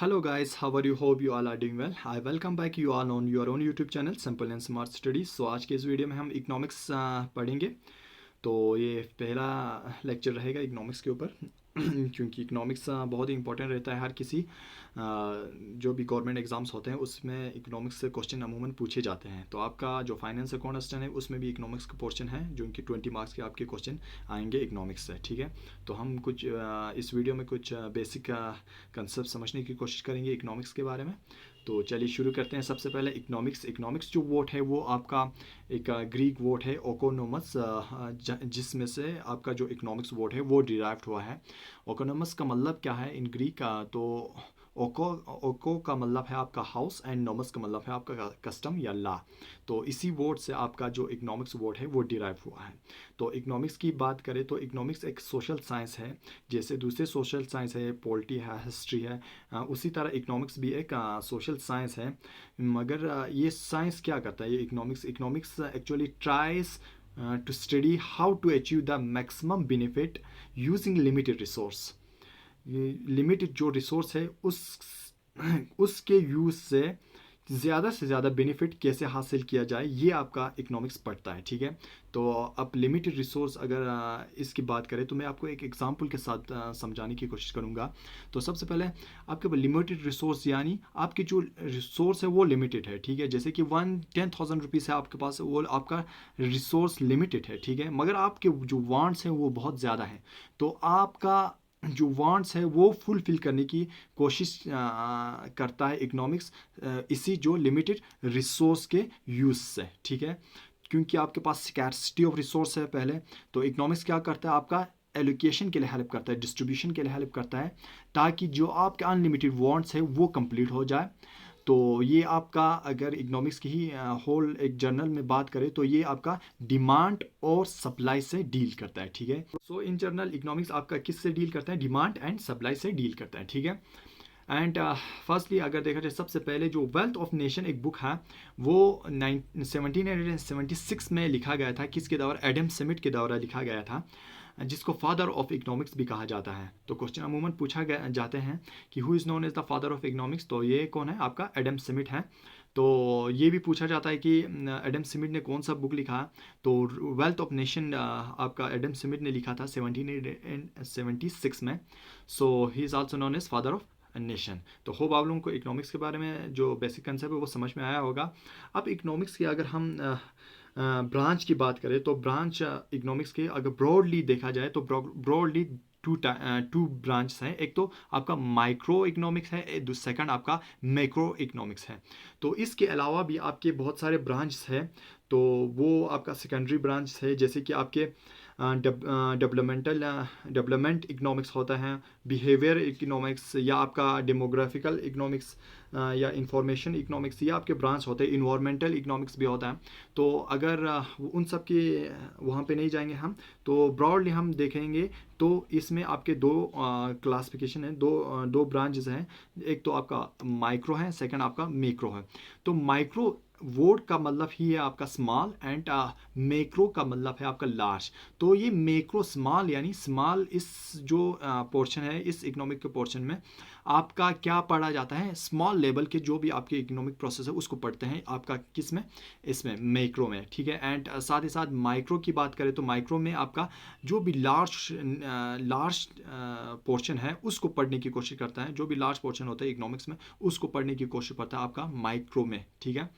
Hello guys, how are you? Hope you all are doing well. I welcome back you all on your own YouTube channel Simple and Smart Studies. So आज के इस video में हम economics पढ़ेंगे। तो ये पहला lecture रहेगा इकोनॉमिक्स के ऊपर क्योंकि इकोनॉमिक्स बहुत ही इंपॉर्टेंट रहता है हर किसी जो भी गवर्नमेंट एग्ज़ाम्स होते हैं उसमें इकोनॉमिक्स से क्वेश्चन अमूमन पूछे जाते हैं। तो आपका जो फाइनेंस अकाउंटेंट है उसमें भी इकोनॉमिक्स का पोर्शन है जो उनकी 20 मार्क्स के आपके क्वेश्चन आएंगे इकोनॉमिक्स से। ठीक है, तो हम कुछ इस वीडियो में कुछ बेसिक कंसेप्ट समझने की कोशिश करेंगे इकोनॉमिक्स के बारे में। तो चलिए शुरू करते हैं। सबसे पहले इकोनॉमिक्स जो वर्ड है वो आपका एक ग्रीक वर्ड है ओकोनोमस, जिसमें से आपका जो इकोनॉमिक्स वर्ड है वो डिराइव्ड हुआ है। ओकोनोमस का मतलब क्या है इन ग्रीक का? तो ओको का मतलब है आपका हाउस एंड नोमस का मतलब है आपका कस्टम या लॉ। तो इसी वर्ड से आपका जो इकोनॉमिक्स वर्ड है वो डिराइव हुआ है। तो इकोनॉमिक्स की बात करें तो इकोनॉमिक्स एक सोशल साइंस है, जैसे दूसरे सोशल साइंस है, पॉलिटी है, हिस्ट्री है, उसी तरह इकोनॉमिक्स भी एक सोशल साइंस है। मगर ये साइंस क्या करता है? ये economics actually tries to study how to achieve the maximum benefit using limited resource। Limited जो रिसोर्स है उसके यूज़ से ज़्यादा बेनिफिट कैसे हासिल किया जाए, ये आपका इकोनॉमिक्स पढ़ता है। ठीक है, तो अब लिमिटेड रिसोर्स अगर इसकी बात करें तो मैं आपको एक एग्जांपल के साथ समझाने की कोशिश करूंगा। तो सबसे पहले आपके लिमिटेड रिसोर्स यानी आपके जो रिसोर्स है वो लिमिटेड है। ठीक है, जैसे कि 10,000 रुपीज़ है आपके पास, वो आपका रिसोर्स लिमिटेड है। ठीक है, मगर आपके जो वांट्स हैं वो बहुत ज़्यादा हैं। तो आपका जो वांट्स है वो फुलफिल करने की कोशिश करता है इकोनॉमिक्स इसी जो लिमिटेड रिसोर्स के यूज़ से। ठीक है, क्योंकि आपके पास स्कैर्सिटी ऑफ रिसोर्स है पहले, तो इकोनॉमिक्स क्या करता है? आपका एलोकेशन के लिए हेल्प करता है, डिस्ट्रीब्यूशन के लिए हेल्प करता है, ताकि जो आपके अनलिमिटेड वांट्स है वो कंप्लीट हो जाए। तो ये आपका अगर इकोनॉमिक्स की ही होल एक जर्नल में बात करें तो ये आपका डिमांड और सप्लाई से डील करता है। ठीक है, सो इन जर्नल इकोनॉमिक्स आपका किस से डील करता है? डिमांड एंड सप्लाई से डील करता है। ठीक है, एंड फर्स्टली अगर देखा जाए सबसे पहले जो वेल्थ ऑफ नेशन एक बुक है वो 1776 में लिखा गया था। किसके द्वारा? एडम स्मिथ के द्वारा लिखा गया था, जिसको फादर ऑफ इकोनॉमिक्स भी कहा जाता है। तो क्वेश्चन अमूमन पूछा जाते हैं कि who is known as the father of economics, तो ये कौन है? आपका एडम स्मिथ है। तो ये भी पूछा जाता है कि एडम स्मिथ ने कौन सा बुक लिखा? तो वेल्थ ऑफ नेशन आपका एडम स्मिथ ने लिखा था 1776 में। So he is also known as father of nation. तो होप आप लोगों को इकोनॉमिक्स के बारे में जो बेसिक कंसेप्ट है वो समझ में आया होगा। अब इकोनॉमिक्स की अगर हम ब्रांच की बात करें तो ब्रांच इकोनॉमिक्स के अगर ब्रॉडली देखा जाए तो ब्रॉडली टू ब्रांच हैं। एक तो आपका माइक्रो इकोनॉमिक्स है, सेकंड आपका मैक्रो इकोनॉमिक्स है। तो इसके अलावा भी आपके बहुत सारे ब्रांच है, तो वो आपका सेकेंडरी ब्रांच है, जैसे कि आपके डेवलपमेंट इकोनॉमिक्स होता है, बिहेवियर इकोनॉमिक्स, या आपका डेमोग्राफिकल इकोनॉमिक्स, या इंफॉर्मेशन इकोनॉमिक्स, या आपके ब्रांच होते हैं। इन्वायरमेंटल इकोनॉमिक्स भी होता है। तो अगर उन सब के वहाँ पे नहीं जाएंगे हम, तो ब्रॉडली हम देखेंगे तो इसमें आपके दो क्लासिफिकेशन है, दो ब्रांचेस हैं। एक तो आपका माइक्रो है, सेकंड आपका मैक्रो है। तो माइक्रो वर्ड का मतलब ही है आपका स्मॉल एंड मैक्रो का मतलब है आपका लार्ज। तो ये मैक्रो स्मॉल यानी स्मॉल इस जो पोर्शन है इस इकोनॉमिक के पोर्शन में आपका क्या पढ़ा जाता है? स्मॉल लेवल के जो भी आपके इकोनॉमिक प्रोसेस है उसको पढ़ते हैं आपका किस में? इसमें मैक्रो में। ठीक है, एंड साथ ही साथ माइक्रो की बात करें तो माइक्रो में आपका जो भी लार्ज पोर्शन है उसको पढ़ने की कोशिश करता है। जो भी लार्ज पोर्शन होता है इकोनॉमिक्स में उसको पढ़ने की कोशिश करता है आपका माइक्रो में। ठीक है,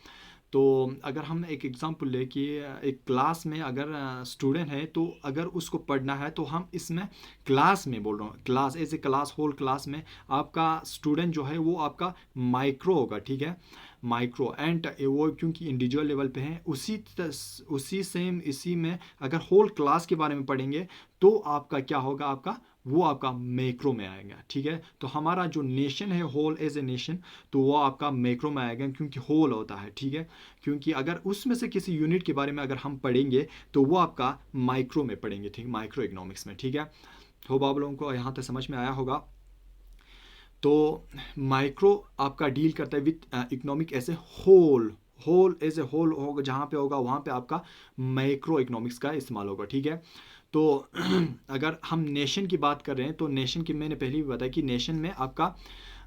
तो अगर हम एक एग्जांपल ले कि एक क्लास में अगर स्टूडेंट है तो अगर उसको पढ़ना है तो हम इसमें क्लास में बोल रहा हूँ, class as a class, whole class में आपका स्टूडेंट जो है वो आपका माइक्रो होगा। ठीक है, माइक्रो एंड वो क्योंकि इंडिविजुअल लेवल पे हैं इसी में अगर होल क्लास के बारे में पढ़ेंगे तो आपका क्या होगा? आपका वो आपका मैक्रो में आएगा। ठीक है, तो हमारा जो नेशन है होल एज ए नेशन तो वो आपका मैक्रो में आएगा क्योंकि होल होता है। ठीक है, क्योंकि अगर उसमें से किसी यूनिट के बारे में अगर हम पढ़ेंगे तो वो आपका माइक्रो में पढ़ेंगे। ठीक, माइक्रो इकोनॉमिक्स में। ठीक है, होप आप लोगों को यहाँ तक समझ में आया होगा। तो माइक्रो आपका डील करता है with economic as a whole as a whole होगा, जहाँ पे होगा वहाँ पे आपका माइक्रो इकोनॉमिक्स का इस्तेमाल होगा। ठीक है, तो अगर हम नेशन की बात कर रहे हैं तो नेशन की मैंने पहले भी बताया कि नेशन में आपका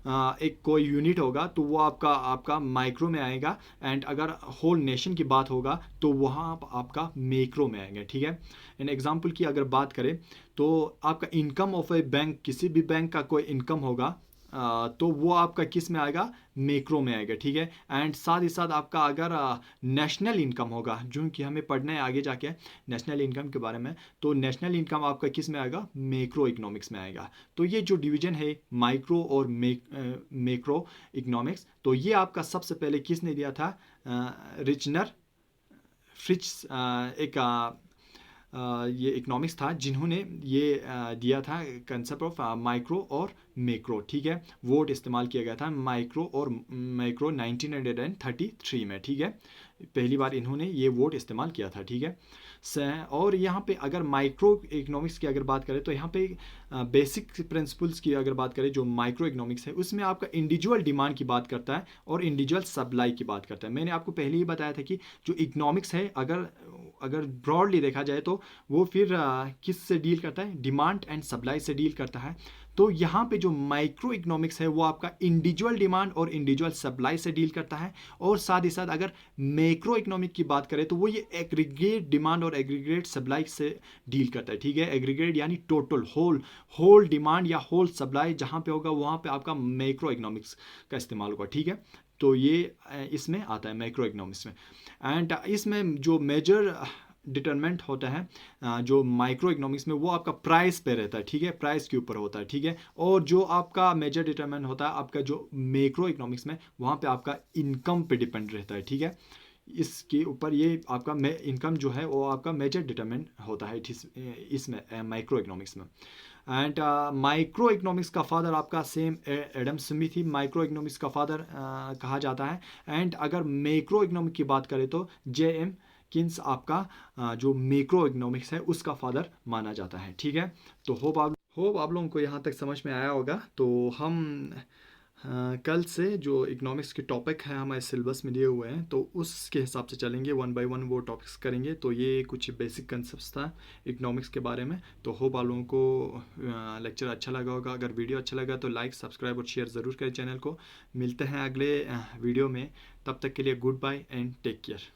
एक कोई यूनिट होगा तो वो आपका आपका माइक्रो में आएगा, एंड अगर होल नेशन की बात होगा तो वहाँ आपका मैक्रो में आएगा, ठीक है। इन एग्जांपल की अगर बात करें तो आपका इनकम ऑफ ए बैंक, किसी भी बैंक का कोई इनकम होगा तो वो आपका किस में आएगा, मैक्रो में आएगा, ठीक है। एंड साथ ही साथ आपका अगर नेशनल इनकम होगा, जो कि हमें पढ़ना है आगे जाके नेशनल इनकम के बारे में, तो नेशनल इनकम आपका किस में आएगा, मैक्रो इकोनॉमिक्स में आएगा। तो ये जो डिवीजन है माइक्रो और मैक्रो इकोनॉमिक्स, तो ये आपका सबसे पहले किसने दिया था, रिचनर फ्रिट्ज, एक ये इकोनॉमिक्स था जिन्होंने ये दिया था कंसेप्ट ऑफ माइक्रो और मैक्रो, ठीक है। वर्ड इस्तेमाल किया गया था माइक्रो और मैक्रो 1933 में, ठीक है। पहली बार इन्होंने ये वर्ड इस्तेमाल किया था, ठीक है। और यहाँ पे अगर माइक्रो इकोनॉमिक्स की अगर बात करें तो यहाँ पे बेसिक प्रिंसिपल्स की अगर बात करें, जो माइक्रो इकोनॉमिक्स है उसमें आपका इंडिविजुअल डिमांड की बात करता है और इंडिविजुअल सप्लाई की बात करता है। मैंने आपको पहले ही बताया था कि जो इकोनॉमिक्स है अगर ब्रॉडली देखा जाए तो वो फिर किस से डील करता है, डिमांड एंड सप्लाई से डील करता है। तो यहाँ पे जो माइक्रो इकोनॉमिक्स है वो आपका इंडिविजुअल डिमांड और इंडिविजुअल सप्लाई से डील करता है, और साथ ही साथ अगर मैक्रो इकोनॉमिक की बात करें तो वो ये एग्रीगेट डिमांड और एग्रीगेट सप्लाई से डील करता है, ठीक है। एग्रीगेट यानी टोटल होल डिमांड या होल सप्लाई जहाँ पे होगा वहाँ पे आपका मैक्रो इकोनॉमिक्स का इस्तेमाल होगा, ठीक है। तो ये इसमें आता है मैक्रो इकोनॉमिक्स में। एंड इसमें जो मेजर डिटरमेंट होता है जो माइक्रो इकोनॉमिक्स में, वो आपका प्राइस पे रहता है, ठीक है, प्राइस के ऊपर होता है, ठीक है। और जो आपका मेजर डिटरमेंट होता है आपका जो मैक्रो इकोनॉमिक्स में, वहाँ पे आपका इनकम पे डिपेंड रहता है, ठीक है। इसके ऊपर ये आपका इनकम जो है वो आपका मेजर डिटरमेंट होता है इसमें माइक्रो इकोनॉमिक्स में। एंड माइक्रो इकोनॉमिक्स का फादर आपका सेम एडम स्मिथ ही माइक्रो इकोनॉमिक्स का फादर कहा जाता है। एंड अगर मैक्रो इकोनॉमिक की बात करें तो जे.एम. किन्स आपका जो मैक्रो इकोनॉमिक्स है उसका फादर माना जाता है, ठीक है। तो होप आप लोगों को यहाँ तक समझ में आया होगा। तो हम कल से जो इकोनॉमिक्स के टॉपिक हैं हमारे सिलेबस में दिए हुए हैं तो उसके हिसाब से चलेंगे, वन बाय वन वो टॉपिक्स करेंगे। तो ये कुछ बेसिक कंसेप्ट्स था इकोनॉमिक्स के बारे में। तो होप आप लोगों को लेक्चर अच्छा लगा होगा। अगर वीडियो अच्छा लगा तो लाइक, सब्सक्राइब और शेयर ज़रूर करें चैनल को। मिलते हैं अगले वीडियो में, तब तक के लिए goodbye and take care.